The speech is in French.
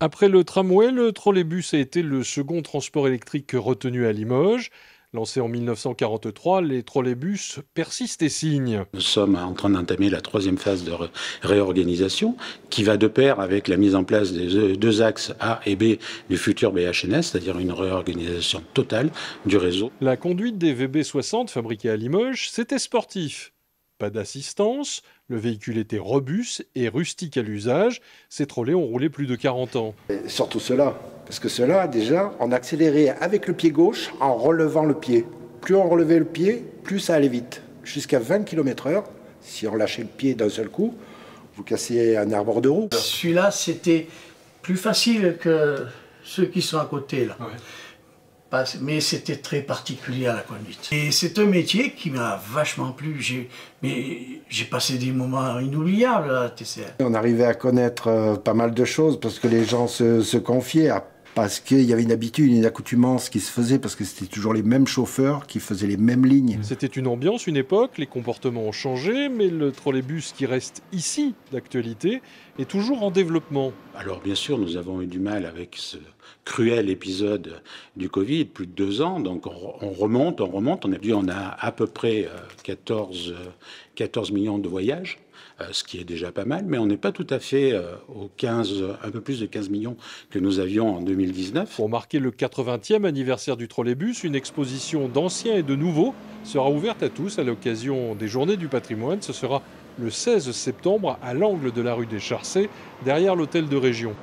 Après le tramway, le trolleybus a été le second transport électrique retenu à Limoges. Lancés en 1943, les trolleybus persistent et signent. Nous sommes en train d'entamer la troisième phase de réorganisation qui va de pair avec la mise en place des deux axes A et B du futur BHNS, c'est-à-dire une réorganisation totale du réseau. La conduite des VB60 fabriqués à Limoges, c'était sportif. Pas d'assistance, le véhicule était robuste et rustique à l'usage. Ces trolleys ont roulé plus de 40 ans. Et surtout cela, parce que cela, déjà, on accélérait avec le pied gauche en relevant le pied. Plus on relevait le pied, plus ça allait vite. Jusqu'à 20 km/h, si on lâchait le pied d'un seul coup, vous cassiez un arbre de roue. Celui-là, c'était plus facile que ceux qui sont à côté, là. Ouais. Mais c'était très particulier à la conduite. Et c'est un métier qui m'a vachement plu. J'ai passé des moments inoubliables à la TCR. On arrivait à connaître pas mal de choses parce que les gens se confiaient, parce qu'il y avait une habitude, une accoutumance qui se faisait, parce que c'était toujours les mêmes chauffeurs qui faisaient les mêmes lignes. C'était une ambiance, une époque, les comportements ont changé, mais le trolleybus qui reste ici d'actualité est toujours en développement. Alors bien sûr, nous avons eu du mal avec ce cruel épisode du Covid, plus de 2 ans, donc on remonte, on a à peu près 14 millions de voyages, ce qui est déjà pas mal, mais on n'est pas tout à fait un peu plus de 15 millions que nous avions en 2019. Pour marquer le 80e anniversaire du trolleybus, une exposition d'anciens et de nouveaux sera ouverte à tous à l'occasion des Journées du patrimoine. Ce sera le 16 septembre à l'angle de la rue des Charcets, derrière l'hôtel de région.